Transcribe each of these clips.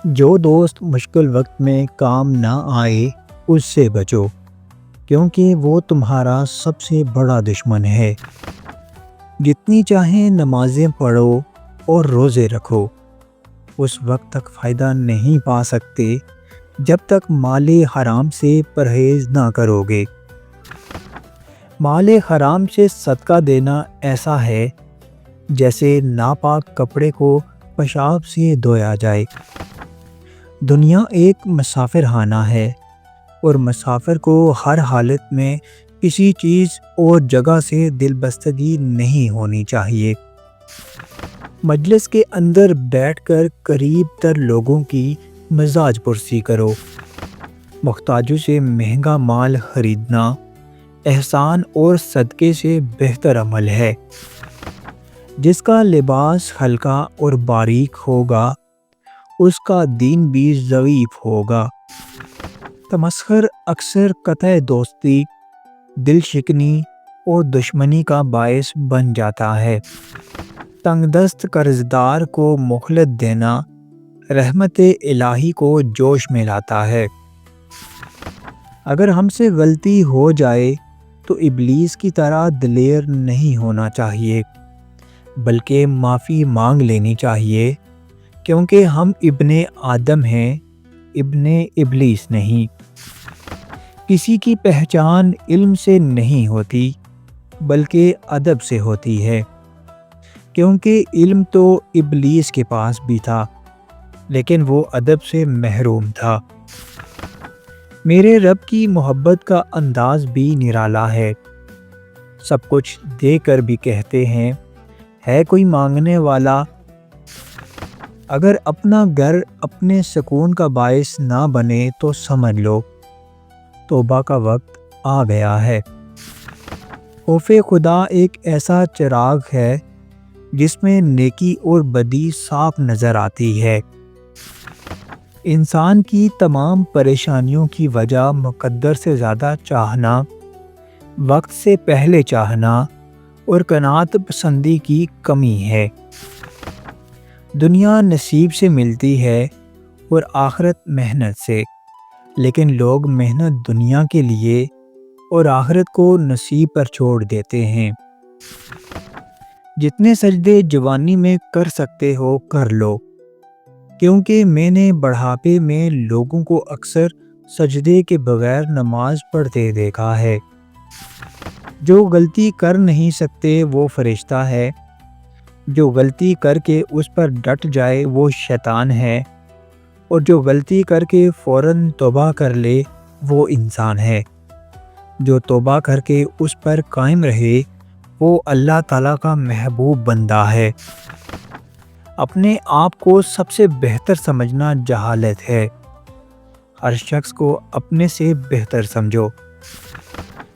جو دوست مشکل وقت میں کام نہ آئے اس سے بچو، کیونکہ وہ تمہارا سب سے بڑا دشمن ہے۔ جتنی چاہیں نمازیں پڑھو اور روزے رکھو، اس وقت تک فائدہ نہیں پا سکتے جب تک مال حرام سے پرہیز نہ کرو گے۔ مال حرام سے صدقہ دینا ایسا ہے جیسے ناپاک کپڑے کو پیشاب سے دھویا جائے۔ دنیا ایک مسافر خانہ ہے اور مسافر کو ہر حالت میں کسی چیز اور جگہ سے دل بستگی نہیں ہونی چاہیے۔ مجلس کے اندر بیٹھ کر قریب تر لوگوں کی مزاج پرسی کرو۔ محتاجوں سے مہنگا مال خریدنا احسان اور صدقے سے بہتر عمل ہے۔ جس کا لباس ہلکا اور باریک ہوگا اس کا دین بھی ضعیف ہوگا۔ تمسخر اکثر قطع دوستی، دل شکنی اور دشمنی کا باعث بن جاتا ہے۔ تنگ دست قرضدار کو مہلت دینا رحمت الہی کو جوش میں لاتا ہے۔ اگر ہم سے غلطی ہو جائے تو ابلیس کی طرح دلیر نہیں ہونا چاہیے، بلکہ معافی مانگ لینی چاہیے، کیونکہ ہم ابن آدم ہیں، ابن ابلیس نہیں۔ کسی کی پہچان علم سے نہیں ہوتی بلکہ ادب سے ہوتی ہے، کیونکہ علم تو ابلیس کے پاس بھی تھا لیکن وہ ادب سے محروم تھا۔ میرے رب کی محبت کا انداز بھی نرالا ہے۔ سب کچھ دے کر بھی کہتے ہیں ہے کوئی مانگنے والا۔ اگر اپنا گھر اپنے سکون کا باعث نہ بنے تو سمجھ لو توبہ کا وقت آ گیا ہے۔ خوف خدا ایک ایسا چراغ ہے جس میں نیکی اور بدی صاف نظر آتی ہے۔ انسان کی تمام پریشانیوں کی وجہ مقدر سے زیادہ چاہنا، وقت سے پہلے چاہنا اور قناعت پسندی کی کمی ہے۔ دنیا نصیب سے ملتی ہے اور آخرت محنت سے، لیکن لوگ محنت دنیا کے لیے اور آخرت کو نصیب پر چھوڑ دیتے ہیں۔ جتنے سجدے جوانی میں کر سکتے ہو کر لو، کیونکہ میں نے بڑھاپے میں لوگوں کو اکثر سجدے کے بغیر نماز پڑھتے دیکھا ہے۔ جو غلطی کر نہیں سکتے وہ فرشتہ ہے، جو غلطی کر کے اس پر ڈٹ جائے وہ شیطان ہے، اور جو غلطی کر کے فوراً توبہ کر لے وہ انسان ہے۔ جو توبہ کر کے اس پر قائم رہے وہ اللہ تعالیٰ کا محبوب بندہ ہے۔ اپنے آپ کو سب سے بہتر سمجھنا جہالت ہے۔ ہر شخص کو اپنے سے بہتر سمجھو۔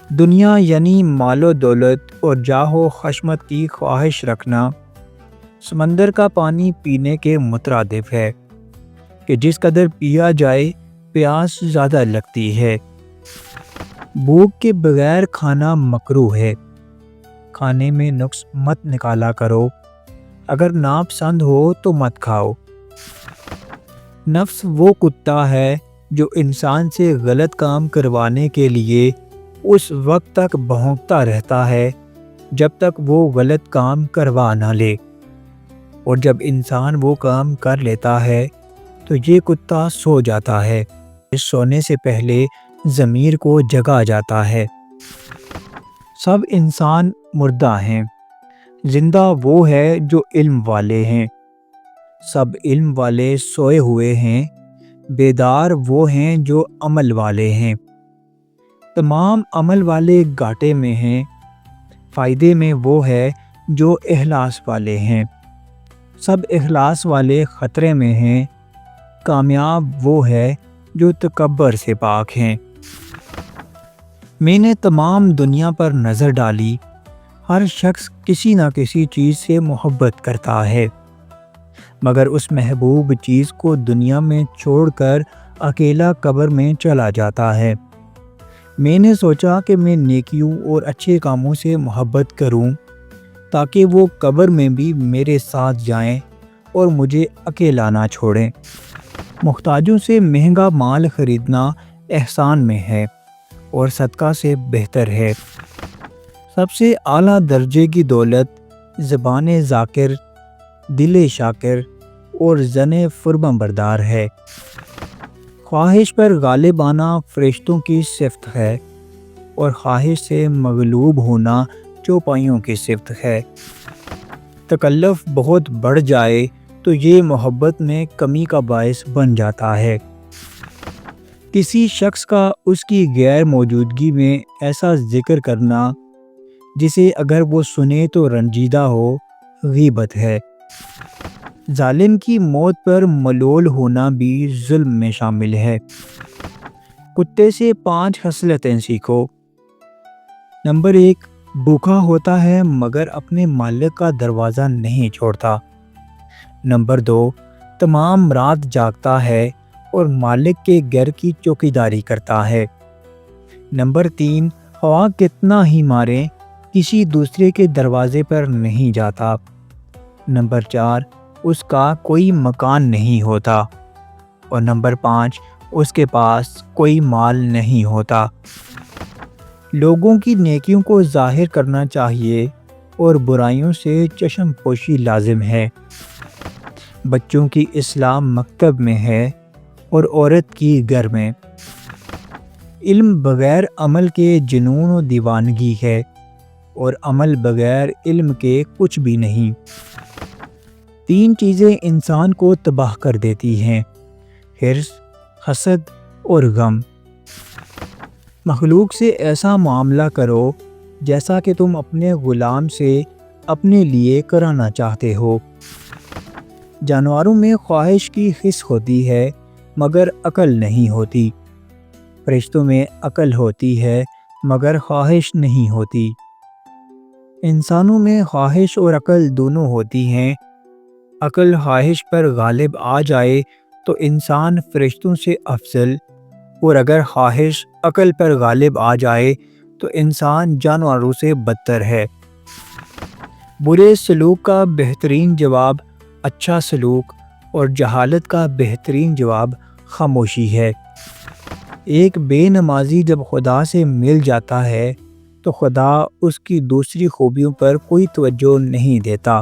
دنیا یعنی مال و دولت اور جاہ و خشمت کی خواہش رکھنا سمندر کا پانی پینے کے مترادف ہے کہ جس قدر پیا جائے پیاس زیادہ لگتی ہے۔ بھوک کے بغیر کھانا مکروہ ہے۔ کھانے میں نقص مت نکالا کرو، اگر ناپسند ہو تو مت کھاؤ۔ نفس وہ کتا ہے جو انسان سے غلط کام کروانے کے لیے اس وقت تک بھونکتا رہتا ہے جب تک وہ غلط کام کروا نہ لے، اور جب انسان وہ کام کر لیتا ہے تو یہ کتا سو جاتا ہے۔ اس سونے سے پہلے ضمیر کو جگا جاتا ہے۔ سب انسان مردہ ہیں، زندہ وہ ہے جو علم والے ہیں۔ سب علم والے سوئے ہوئے ہیں، بیدار وہ ہیں جو عمل والے ہیں۔ تمام عمل والے گھاٹے میں ہیں، فائدے میں وہ ہے جو اخلاص والے ہیں۔ سب اخلاص والے خطرے میں ہیں، کامیاب وہ ہے جو تکبر سے پاک ہیں۔ میں نے تمام دنیا پر نظر ڈالی، ہر شخص کسی نہ کسی چیز سے محبت کرتا ہے، مگر اس محبوب چیز کو دنیا میں چھوڑ کر اکیلا قبر میں چلا جاتا ہے۔ میں نے سوچا کہ میں نیکیوں اور اچھے کاموں سے محبت کروں تاکہ وہ قبر میں بھی میرے ساتھ جائیں اور مجھے اکیلا نہ چھوڑیں۔ محتاجوں سے مہنگا مال خریدنا احسان میں ہے اور صدقہ سے بہتر ہے۔ سب سے اعلیٰ درجے کی دولت زبان ذاکر، دل شاکر اور زن فرمانبردار ہے۔ خواہش پر غالب آنا فرشتوں کی صفت ہے اور خواہش سے مغلوب ہونا چوپائیوں کی صفت ہے۔ تکلف بہت بڑھ جائے تو یہ محبت میں کمی کا باعث بن جاتا ہے۔ کسی شخص کا اس کی غیر موجودگی میں ایسا ذکر کرنا جسے اگر وہ سنے تو رنجیدہ ہو، غیبت ہے۔ ظالم کی موت پر ملول ہونا بھی ظلم میں شامل ہے۔ کتے سے 5 خصلتیں سیکھو۔ نمبر 1، بھوکا ہوتا ہے مگر اپنے مالک کا دروازہ نہیں چھوڑتا۔ نمبر 2، تمام رات جاگتا ہے اور مالک کے گھر کی چوکیداری کرتا ہے۔ نمبر 3، ہوا کتنا ہی مارے کسی دوسرے کے دروازے پر نہیں جاتا۔ نمبر 4، اس کا کوئی مکان نہیں ہوتا۔ اور نمبر 5، اس کے پاس کوئی مال نہیں ہوتا۔ لوگوں کی نیکیوں کو ظاہر کرنا چاہیے اور برائیوں سے چشم پوشی لازم ہے۔ بچوں کی اصلاح مکتب میں ہے اور عورت کی گھر میں۔ علم بغیر عمل کے جنون و دیوانگی ہے اور عمل بغیر علم کے کچھ بھی نہیں۔ 3 چیزیں انسان کو تباہ کر دیتی ہیں: حرص، حسد اور غم۔ مخلوق سے ایسا معاملہ کرو جیسا کہ تم اپنے غلام سے اپنے لیے کرانا چاہتے ہو۔ جانوروں میں خواہش کی حس ہوتی ہے مگر عقل نہیں ہوتی۔ فرشتوں میں عقل ہوتی ہے مگر خواہش نہیں ہوتی۔ انسانوں میں خواہش اور عقل دونوں ہوتی ہیں۔ عقل خواہش پر غالب آ جائے تو انسان فرشتوں سے افضل، اور اگر خواہش عقل پر غالب آ جائے تو انسان جانوروں سے بدتر ہے۔ برے سلوک کا بہترین جواب اچھا سلوک اور جہالت کا بہترین جواب خاموشی ہے۔ ایک بے نمازی جب خدا سے مل جاتا ہے تو خدا اس کی دوسری خوبیوں پر کوئی توجہ نہیں دیتا۔